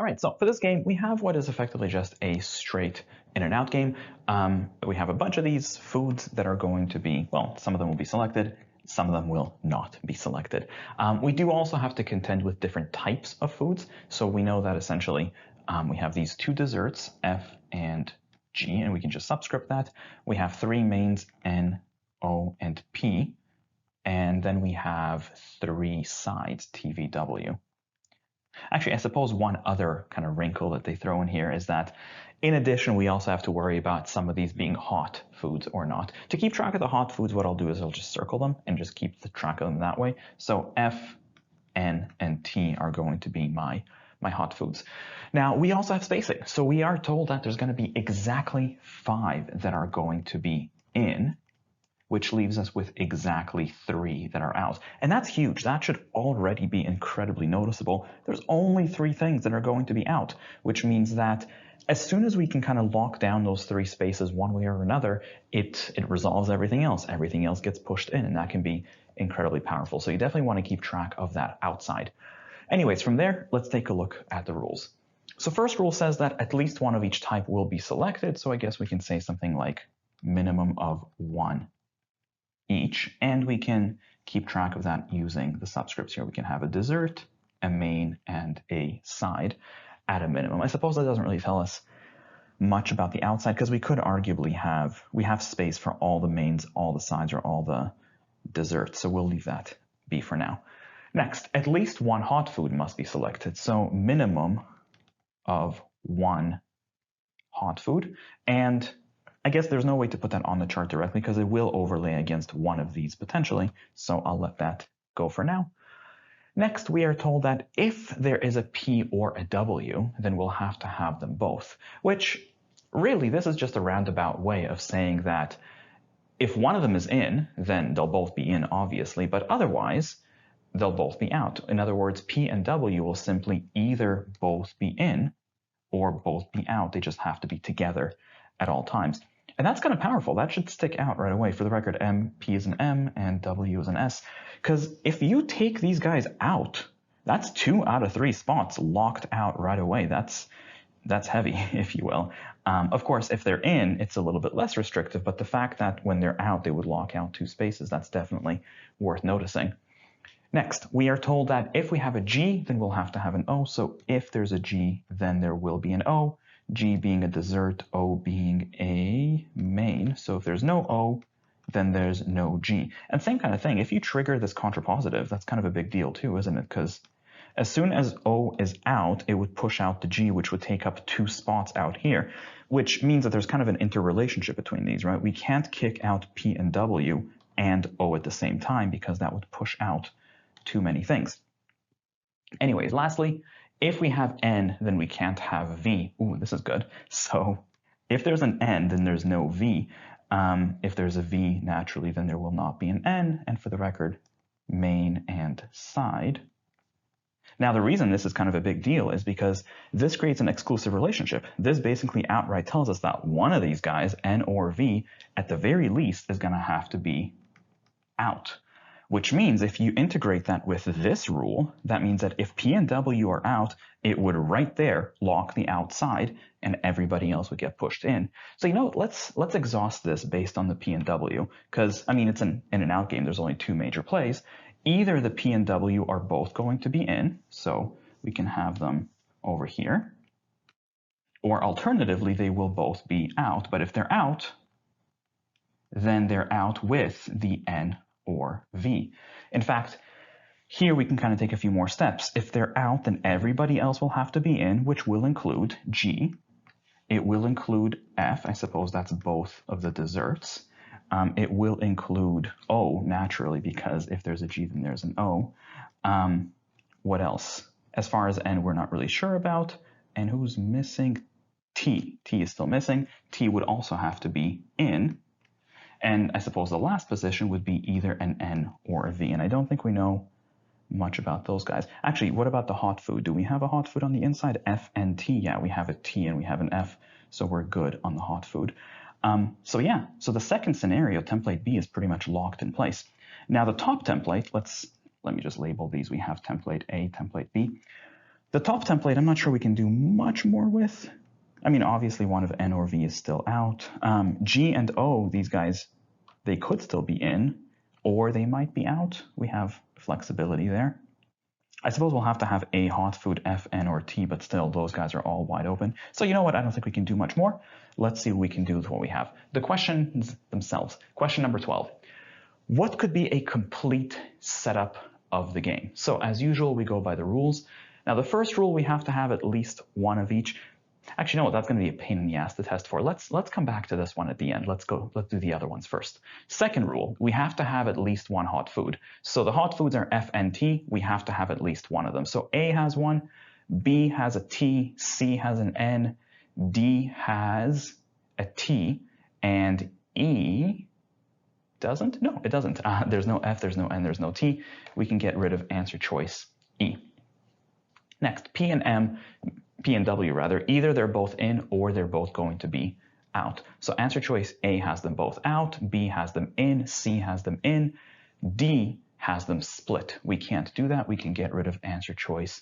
All right, so for this game, we have what is effectively just a straight in and out game. We have a bunch of these foods that are going to be, well, some of them will be selected, some of them will not be selected. We do also have to contend with different types of foods. So we know that essentially we have these two desserts, F and G, and we can just subscript that. We have three mains, N, O, and P. And then we have three sides, T, V, W. Actually, I suppose one other kind of wrinkle that they throw in here is that in addition, we also have to worry about some of these being hot foods or not. To keep track of the hot foods, what I'll do is I'll just circle them and just keep the track of them that way. So F, N, and T are going to be my hot foods. Now, we also have spacing. So we are told that there's going to be exactly 5 that are going to be in, which leaves us with exactly 3 that are out. And that's huge. That should already be incredibly noticeable. There's only 3 things that are going to be out, which means that as soon as we can kind of lock down those 3 spaces one way or another, it resolves everything else. Everything else gets pushed in, and that can be incredibly powerful. So you definitely want to keep track of that outside. Anyways, from there, let's take a look at the rules. So first rule says that at least one of each type will be selected. So I guess we can say something like minimum of 1 each, and we can keep track of that using the subscripts here. We can have a dessert, a main, and a side at a minimum. I suppose that doesn't really tell us much about the outside because we could arguably have space for all the mains, all the sides, or all the desserts, so we'll leave that be for now. Next, at least 1 hot food must be selected, so minimum of 1 hot food, and I guess there's no way to put that on the chart directly because it will overlay against one of these potentially, so I'll let that go for now. Next, we are told that if there is a P or a W, then we'll have to have them both, which really this is just a roundabout way of saying that if one of them is in, then they'll both be in, obviously, but otherwise they'll both be out. In other words, P and W will simply either both be in or both be out. They just have to be together at all times. And that's kind of powerful. That should stick out right away. For the record, P is an M and W is an S. Because if you take these guys out, that's 2 out of 3 spots locked out right away. That's heavy, if you will. Of course, if they're in, it's a little bit less restrictive, but the fact that when they're out, they would lock out 2 spaces, that's definitely worth noticing. Next, we are told that if we have a G, then we'll have to have an O. So if there's a G, then there will be an O. G being a dessert, O being a main. So if there's no O, then there's no G. And same kind of thing, if you trigger this contrapositive, that's kind of a big deal too, isn't it? Because as soon as O is out, it would push out the G, which would take up 2 spots out here, which means that there's kind of an interrelationship between these, right? We can't kick out P and W and O at the same time because that would push out too many things. Anyways, lastly, if we have N, then we can't have V. Ooh, this is good. So if there's an N, then there's no V. If there's a V, naturally, then there will not be an N. And for the record, main and side. Now, the reason this is kind of a big deal is because this creates an exclusive relationship. This basically outright tells us that one of these guys, N or V, at the very least is going to have to be out. Which means if you integrate that with this rule, that means that if P and W are out, it would right there lock the outside and everybody else would get pushed in. So, you know, let's exhaust this based on the P and W because, I mean, it's an in and out game. There's only 2 major plays. Either the P and W are both going to be in, so we can have them over here, or alternatively, they will both be out. But if they're out, then they're out with the N or V. In fact, here we can kind of take a few more steps. If they're out, then everybody else will have to be in, which will include G. It will include F. I suppose that's both of the desserts. It will include O, naturally, because if there's a G, then there's an O. What else? As far as N, we're not really sure about. And who's missing? T. T is still missing. T would also have to be in. And I suppose the last position would be either an N or a V. And I don't think we know much about those guys. Actually, what about the hot food? Do we have a hot food on the inside? F and T. Yeah, we have a T and we have an F. So we're good on the hot food. So the second scenario, template B, is pretty much locked in place. Now the top template, let me just label these. We have template A, template B. The top template, I'm not sure we can do much more with. I mean, obviously one of N or V is still out. G and O, these guys, they could still be in, or they might be out. We have flexibility there. I suppose we'll have to have a hot food, F, N, or T, but still, those guys are all wide open. So you know what? I don't think we can do much more. Let's see what we can do with what we have. The questions themselves. Question number 12. What could be a complete setup of the game? So as usual, we go by the rules. Now, the first rule, we have to have at least one of each. Actually, no, that's going to be a pain in the ass to test for. Let's come back to this one at the end. Let's do the other ones first. Second rule, we have to have at least one hot food. So the hot foods are F and T. We have to have at least one of them. So A has one, B has a T, C has an N, D has a T, and E doesn't? No, it doesn't. There's no F, there's no N, there's no T. We can get rid of answer choice E. Next, P and W rather, either they're both in or they're both going to be out. So answer choice A has them both out, B has them in, C has them in, D has them split. We can't do that. We can get rid of answer choice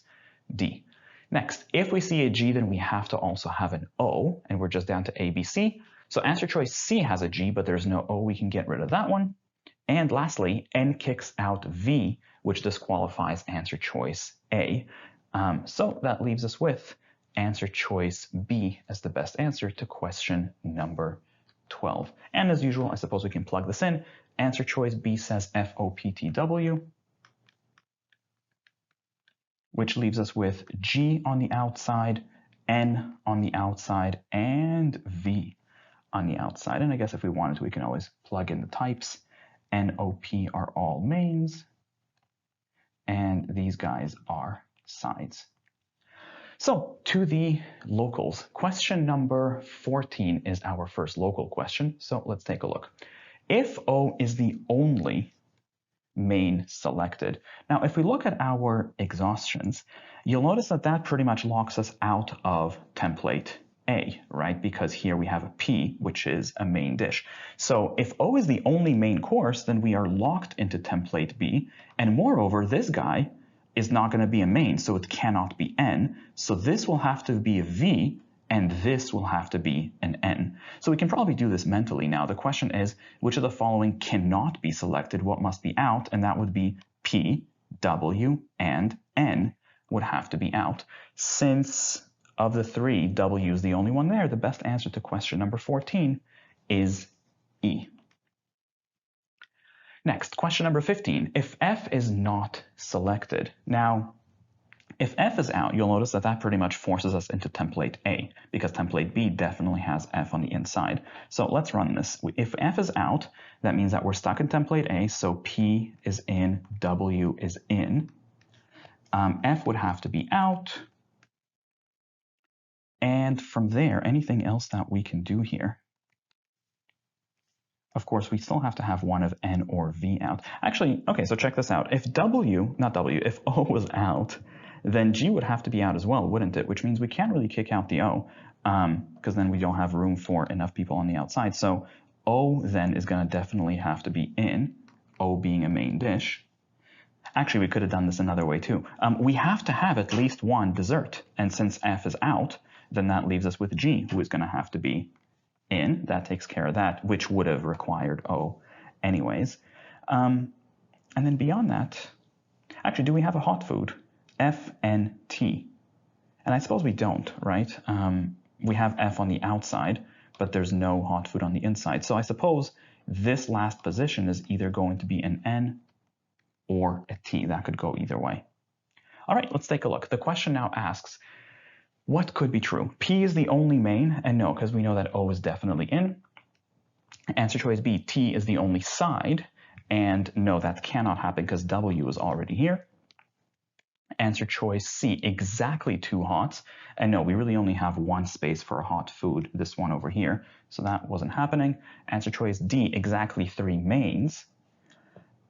D. Next, if we see a G, then we have to also have an O, and we're just down to A, B, C. So answer choice C has a G, but there's no O. We can get rid of that one. And lastly, N kicks out V, which disqualifies answer choice A. So that leaves us with answer choice B as the best answer to question number 12. And as usual, I suppose we can plug this in. Answer choice B says FOPTW, which leaves us with G on the outside, N on the outside, and V on the outside. And I guess if we wanted to, we can always plug in the types. N, O, P are all mains, and these guys are sides. So to the locals, question number 14 is our first local question. So let's take a look. If O is the only main selected. Now, if we look at our exhaustions, you'll notice that that pretty much locks us out of template A, right? Because here we have a P, which is a main dish. So if O is the only main course, then we are locked into template B. And moreover, this guy is not going to be a main, so it cannot be N. So this will have to be a V, and this will have to be an N. So we can probably do this mentally now. The question is, which of the following cannot be selected? What must be out? And that would be P, W, and N would have to be out. Since of the three, W is the only one there, the best answer to question number 14 is E. Next, question number 15. If F is not selected. Now, if F is out, you'll notice that that pretty much forces us into template A, because template B definitely has F on the inside. So let's run this. If F is out, that means that we're stuck in template A, so P is in, W is in. F would have to be out. And from there, anything else that we can do here? Of course, we still have to have one of N or V out. Actually, okay, so check this out. If if O was out, then G would have to be out as well, wouldn't it? Which means we can't really kick out the O, because then we don't have room for enough people on the outside. So O then is going to definitely have to be in, O being a main dish. Actually, we could have done this another way too. We have to have at least one dessert, and since F is out, then that leaves us with G, who is going to have to be in. That takes care of that, which would have required O anyways. And then beyond that, actually, do we have a hot food? F, N, T. And I suppose we don't, right? We have F on the outside, but there's no hot food on the inside. So I suppose this last position is either going to be an N or a T. That could go either way. All right, let's take a look. The question now asks, what could be true? P is the only main, and no, because we know that O is definitely in. Answer choice B, T is the only side, and no, that cannot happen because W is already here. Answer choice C, exactly two hots, and no, we really only have one space for a hot food, this one over here, so that wasn't happening. Answer choice D, exactly three mains,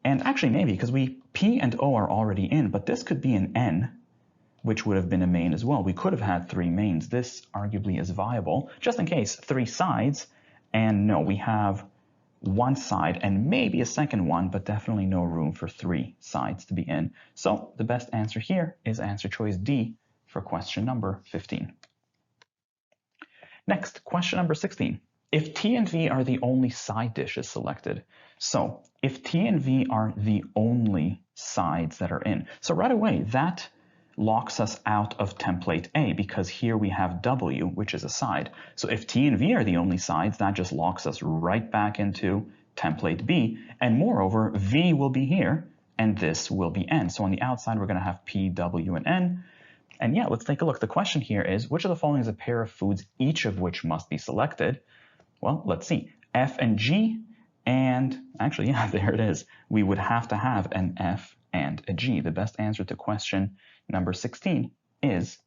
and actually maybe, because P and O are already in, but this could be an N, which would have been a main as well. We could have had three mains. This arguably is viable, just in case, three sides, and no, we have one side and maybe a second one, but definitely no room for three sides to be in. So the best answer here is answer choice D, for question number 15. Next, question number 16. If T and V are the only side dishes selected, so if T and V are the only sides that are in, so right away that locks us out of template A because here we have W, which is a side. So if T and V are the only sides, that just locks us right back into template B. And moreover, V will be here and this will be N. So on the outside, we're going to have P, W, and N. And yeah, let's take a look. The question here is, which of the following is a pair of foods, each of which must be selected? Well, let's see. F and G, and actually, yeah, there it is. We would have to have an F and a G. The best answer to question number 16 is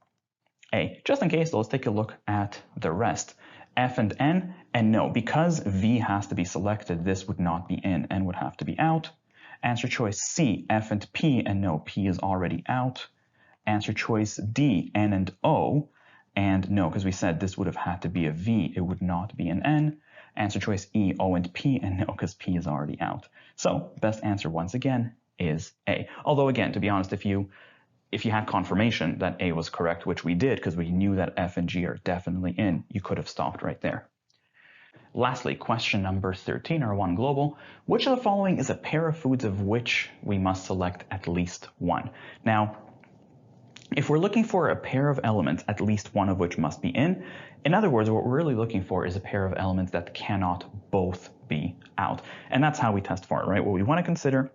A. Just in case, let's take a look at the rest. F and N, and no, because V has to be selected, this would not be in, N would have to be out. Answer choice C, F and P, and no, P is already out. Answer choice D, N and O, and no, because we said this would have had to be a V, it would not be an N. Answer choice E, O and P, and no, because P is already out. So best answer once again is A. Although again, to be honest, if you had confirmation that A was correct, which we did because we knew that F and G are definitely in, you could have stopped right there. Lastly, question number 13, or 1 global. Which of the following is a pair of foods of which we must select at least one? Now, if we're looking for a pair of elements, at least one of which must be in other words, what we're really looking for is a pair of elements that cannot both be out. And that's how we test for it, right? What we want to consider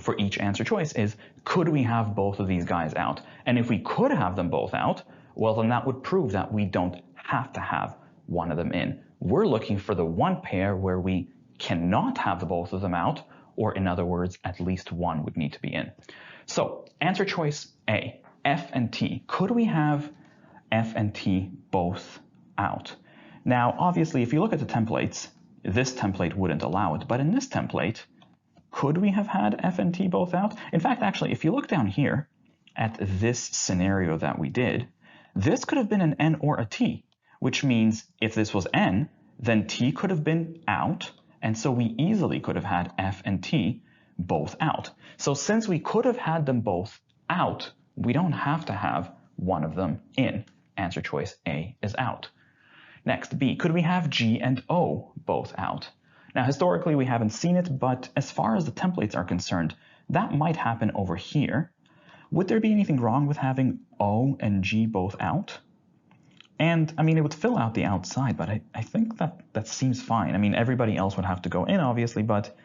for each answer choice is, could we have both of these guys out? And if we could have them both out, well, then that would prove that we don't have to have one of them in. We're looking for the one pair where we cannot have the both of them out, or in other words, at least one would need to be in. So answer choice A, F and T. Could we have F and T both out? Now, obviously, if you look at the templates, this template wouldn't allow it, but in this template, could we have had F and T both out? In fact, actually, if you look down here at this scenario that we did, this could have been an N or a T, which means if this was N, then T could have been out, and so we easily could have had F and T both out. So since we could have had them both out, we don't have to have one of them in. Answer choice A is out. Next, B, could we have G and O both out? Now, historically, we haven't seen it, but as far as the templates are concerned, that might happen over here. Would there be anything wrong with having O and G both out? And, I mean, it would fill out the outside, but I think that seems fine. I mean, everybody else would have to go in, obviously, but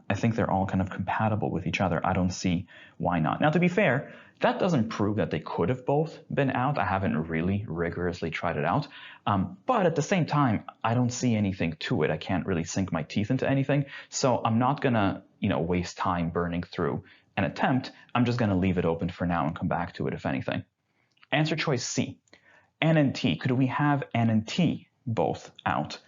I think they're all kind of compatible with each other. I don't see why not. Now, to be fair, that doesn't prove that they could have both been out. I haven't really rigorously tried it out. But at the same time, I don't see anything to it. I can't really sink my teeth into anything. So I'm not going to, waste time burning through an attempt. I'm just going to leave it open for now and come back to it if anything. Answer choice C, N and T. Could we have N and T both out?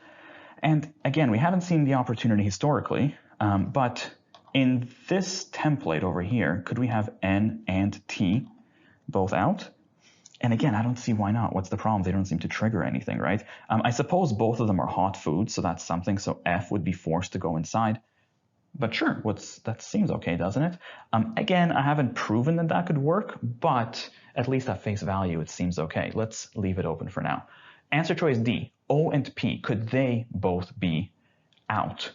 And again, we haven't seen the opportunity historically, but in this template over here, could we have N and T both out? And again, I don't see why not. What's the problem? They don't seem to trigger anything, right? I suppose both of them are hot foods, so that's something. So F would be forced to go inside. But sure, that seems okay, doesn't it? Again, I haven't proven that could work, but at least at face value, it seems okay. Let's leave it open for now. Answer choice D, O and P, could they both be out?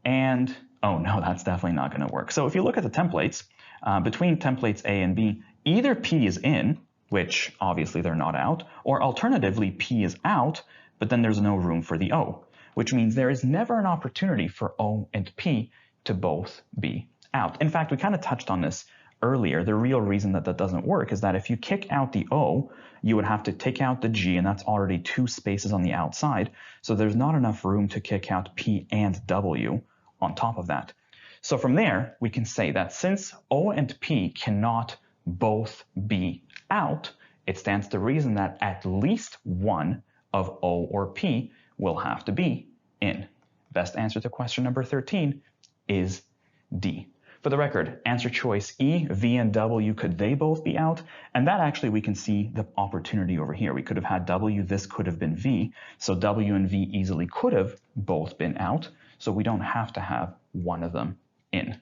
And oh no, that's definitely not going to work. So if you look at the templates, between templates A and B, either P is in, which obviously they're not out, or alternatively P is out, but then there's no room for the O, which means there is never an opportunity for O and P to both be out. In fact, we kind of touched on this earlier. The real reason that doesn't work is that if you kick out the O, you would have to take out the G, and that's already 2 spaces on the outside. So there's not enough room to kick out P and W on top of that. So from there, we can say that since O and P cannot both be out, it stands to reason that at least one of O or P will have to be in. Best answer to question number 13 is D. For the record, answer choice E, V, and W, could they both be out? And that actually, we can see the opportunity over here. We could have had W, this could have been V. So W and V easily could have both been out. So we don't have to have one of them in.